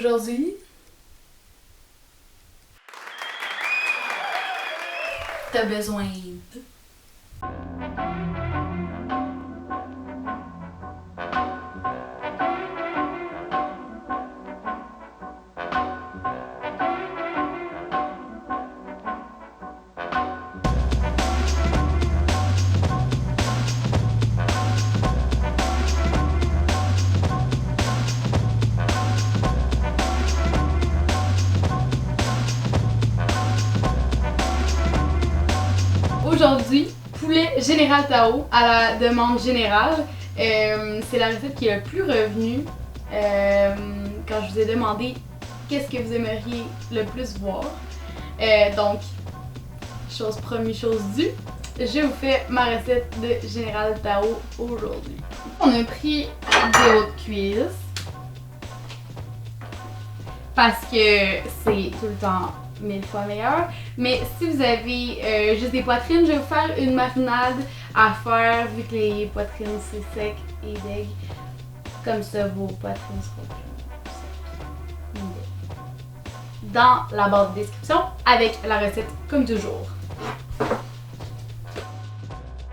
Aujourd'hui, t'as besoin de... Aujourd'hui, poulet général Tao à la demande générale. C'est la recette qui est le plus revenue quand je vous ai demandé qu'est-ce que vous aimeriez le plus voir. Donc, chose première, chose due, je vous fais ma recette de général Tao aujourd'hui. On a pris des hautes cuisses parce que c'est tout le temps 1000 fois meilleur. Mais si vous avez juste des poitrines, je vais vous faire une marinade à faire vu que les poitrines c'est sec et deg. Comme ça, vos poitrines seront plus secs. Dans la barre de description avec la recette comme toujours.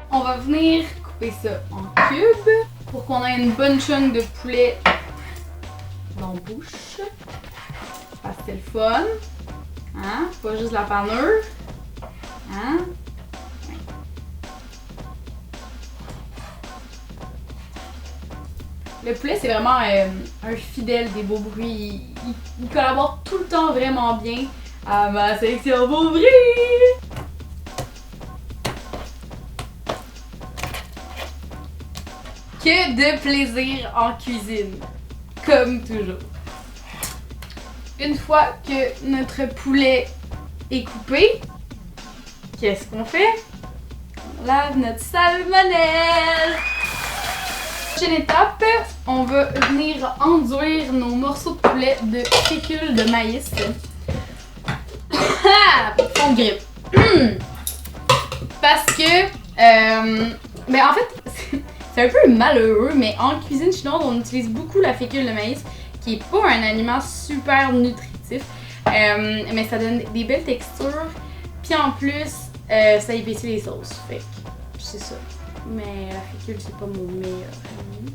On va venir couper ça en cubes pour qu'on ait une bonne chunk de poulet dans la bouche. Parce que c'est le fun. Hein? Pas juste la panure. Hein? Ouais. Le poulet, c'est vraiment un fidèle des beaux bruits. Il collabore tout le temps vraiment bien à ma sélection beaux bruits. Que de plaisir en cuisine, comme toujours. Une fois que notre poulet est coupé, qu'est-ce qu'on fait? On lave notre salmonelle! Prochaine étape, on va venir enduire nos morceaux de poulet de fécule de maïs. Fond de grippe. Parce que, ben en fait, c'est un peu malheureux, mais en cuisine chinoise, on utilise beaucoup la fécule de maïs, qui est pas un aliment super nutritif, mais ça donne des belles textures, puis en plus, ça épaissit les sauces, fait que c'est ça. Mais la fécule, c'est pas mon meilleur ami.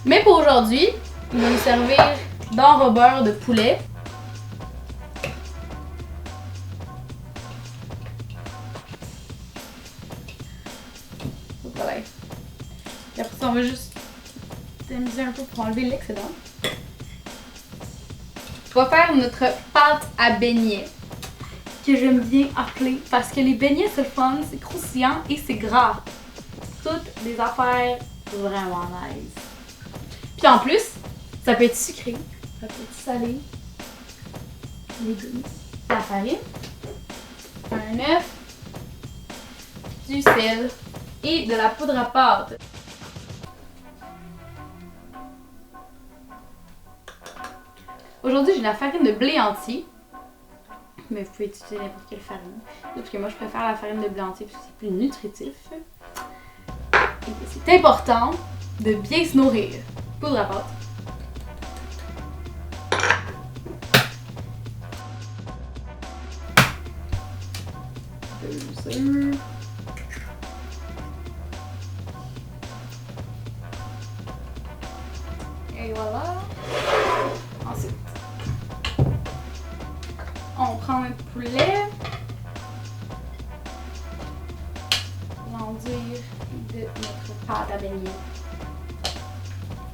Mais pour aujourd'hui, on va nous servir d'enrobeur de poulet. Voilà. Et après ça, on va juste tamiser un peu pour enlever l'excédent. On va faire notre pâte à beignets, que j'aime bien appeler, parce que les beignets c'est le fun, c'est croustillant et c'est gras. Toutes des affaires vraiment nice. Puis en plus, ça peut être sucré, ça peut être salé, légumes, la farine, un œuf, du sel et de la poudre à pâte. Aujourd'hui, j'ai de la farine de blé entier, mais vous pouvez utiliser n'importe quelle farine. Parce que moi, je préfère la farine de blé entier parce que c'est plus nutritif. Et c'est important de bien se nourrir. Poudre à pâte. Deux œufs. Et voilà. Ensuite, on prend notre poulet, l'enduire de notre pâte à beignets.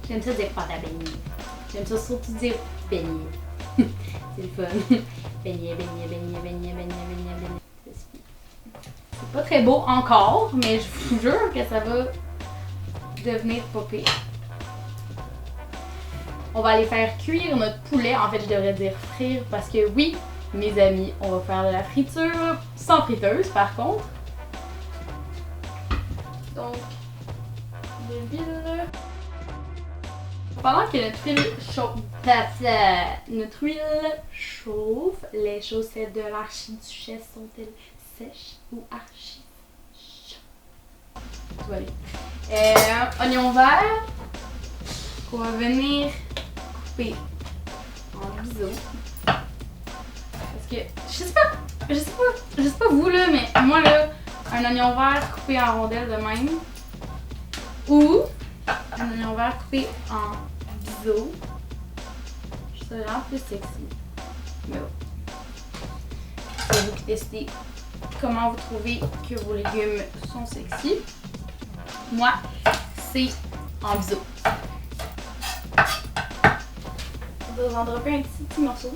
J'aime ça dire pâte à beignets. J'aime ça surtout dire beignets. C'est le fun. Beignets, beignets, beignets, beignets, beignets, beignets, beignets. C'est pas très beau encore, mais je vous jure que ça va devenir pas pire. On va aller faire cuire notre poulet. En fait, je devrais dire frire parce que oui, mes amis, on va faire de la friture sans friteuse par contre. Donc, de l'huile. Pendant que notre huile chauffe, les chaussettes de l'archiduchesse sont-elles sèches ou archi chaudes? Tout va bien. Oignon vert qu'on va venir couper en biseau. Parce que, je sais pas vous là, mais moi là, un oignon vert coupé en rondelles de même, ou un oignon vert coupé en biseau, je trouve ça vraiment plus sexy. Mais bon. C'est vous qui décidez comment vous trouvez que vos légumes sont sexy. Moi, c'est en biseau. On va vous en dropper un petit morceau.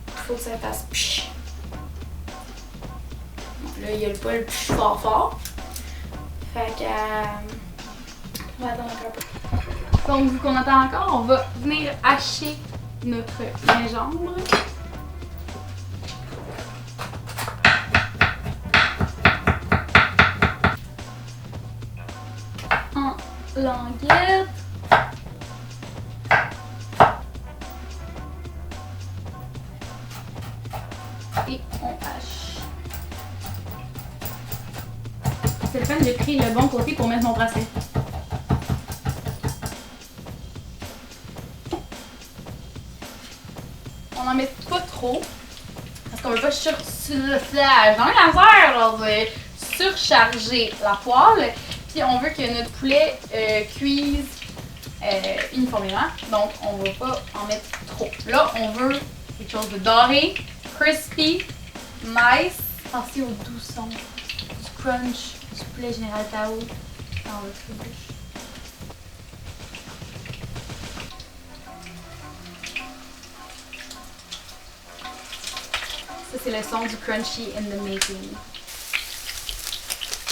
Il faut que ça fasse psh. Bon, là, il y a le poil psh fort. Fait que. On va attendre encore un peu. Donc, vu qu'on attend encore, on va venir hacher notre gingembre. En languette. Et on hache. C'est le fun, j'ai pris le bon côté pour mettre mon bracelet. On n'en met pas trop. Parce qu'on veut pas surcharger la poêle. Puis on veut que notre poulet cuise uniformément. Donc on va pas en mettre trop. Là, on veut quelque chose de doré, crispy, nice. Pensez au doux son du crunch du poulet Général Tao dans votre bouche. Ça, c'est le son du crunchy in the making.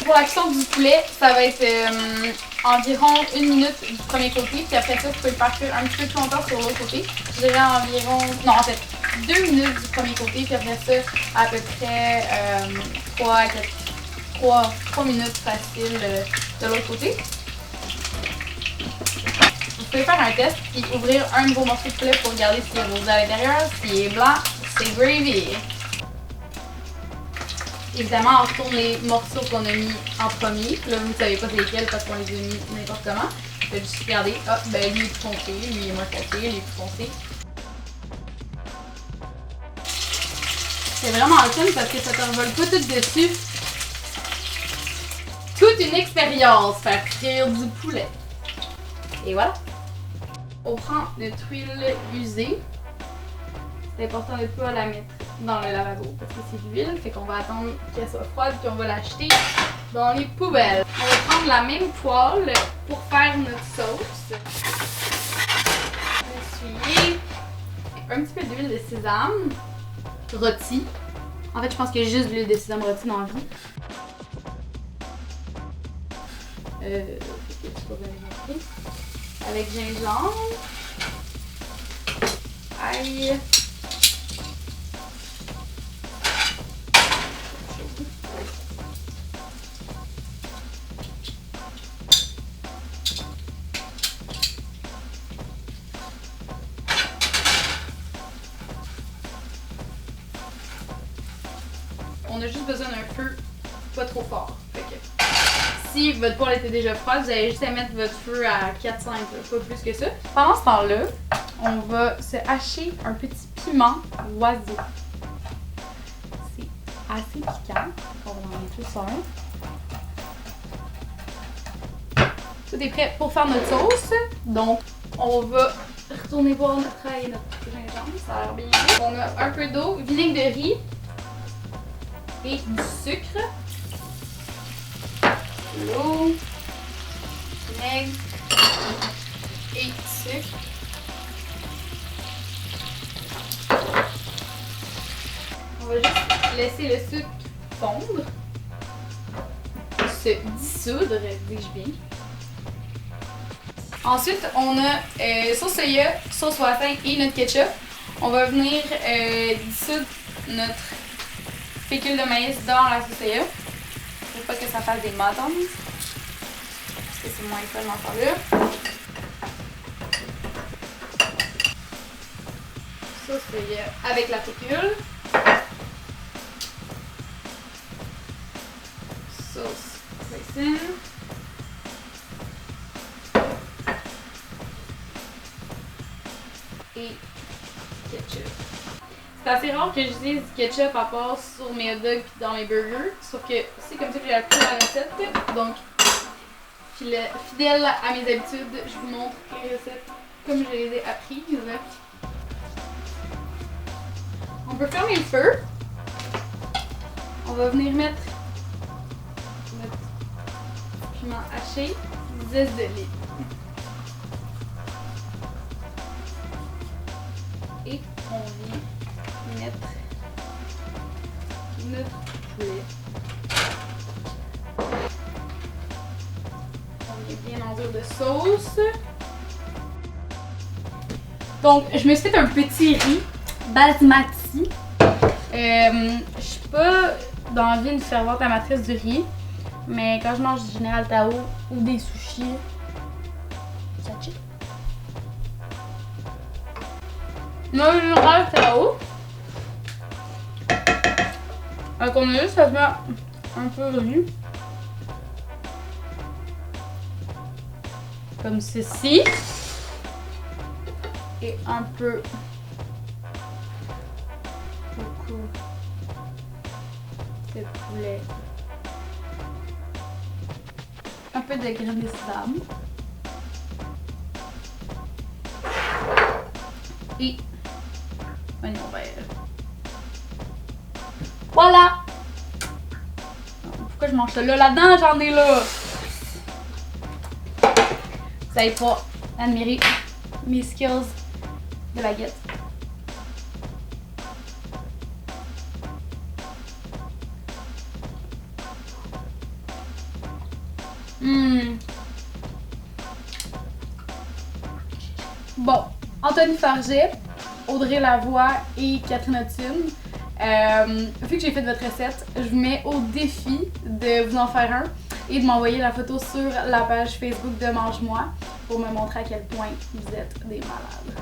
Pour la cuisson du poulet, ça va être environ 1 minute du premier côté, puis après ça, vous pouvez le faire cuire un petit peu plus longtemps sur l'autre côté. Je dirais environ, non en fait, 2 minutes du premier côté, puis après ça, à peu près 3 minutes facile de l'autre côté. Vous pouvez faire un test, puis ouvrir un nouveau morceau de poulet pour regarder s'il est rosé à l'intérieur. S'il est blanc, c'est gravy. Évidemment, on retourne les morceaux qu'on a mis en premier. Là, vous ne savez pas c'est lesquels parce qu'on les a mis n'importe comment. Vous pouvez juste regarder. Ah, ben lui est plus foncé, lui est moins foncé, lui est plus foncé. C'est vraiment le fun parce que ça ne t'envole pas tout dessus. Toute une expérience, faire frire du poulet. Et voilà. On prend notre huile usée. C'est important de ne pas la mettre dans le lavabo parce que c'est de l'huile, fait qu'on va attendre qu'elle soit froide puis on va l'acheter dans les poubelles. On va prendre la même poêle pour faire notre sauce. Essuyer un petit peu d'huile de sésame rôtie. En fait, je pense qu'il y a juste de l'huile de sésame rôtie dans la vie. Avec gingembre, ail. On a juste besoin d'un feu pas trop fort. Fait que, si votre poêle était déjà froide, vous allez juste à mettre votre feu à 4-5, pas plus que ça. Pendant ce temps-là, on va se hacher un petit piment oiseau. C'est assez piquant. On va en mettre juste un. Tout est prêt pour faire notre sauce. Donc, on va retourner boire notre ail et notre gingembre. Ça a l'air bien. On a un peu d'eau, vinaigre de riz et du sucre. L'eau, vinaigre et sucre. On va juste laisser le sucre fondre, se dissoudre, dis-je bien. Ensuite, on a sauce soya, sauce western et notre ketchup. On va venir dissoudre notre fécule de maïs dans la sauce soya. Pour pas que ça fasse des muddins. Parce que c'est moins fun d'en faire là. Sauce soya avec la fécule. Sauce raisin. Et assez rare que j'utilise du ketchup à part sur mes hot dogs et dans mes burgers. Sauf que c'est comme ça que j'ai appris la recette. Donc, fidèle à mes habitudes, je vous montre les recettes comme je les ai apprises. On peut fermer le feu. On va venir mettre notre piment haché, zeste d'olive. Et on vient mettre notre poulet. On vient bien enduire de sauce. Donc, je me suis fait un petit riz basmati. Je suis pas dans une fervente amatrice du riz, mais quand je mange du Général Tao ou des sushis, ça chill. Moi, le Général Tao, on a juste à faire un peu de riz. Comme ceci. Et un peu beaucoup de poulet. Un peu de graines de sésame. Et oignon vert. Voilà! Pourquoi je mange ça là? Là-dedans, j'en ai là! Vous n'allez pas admirer mes skills de baguette. Bon, Anthony Farget, Audrey Lavoie et Catherine Ottine, vu que j'ai fait votre recette, je vous mets au défi de vous en faire un et de m'envoyer la photo sur la page Facebook de Mange-moi pour me montrer à quel point vous êtes des malades.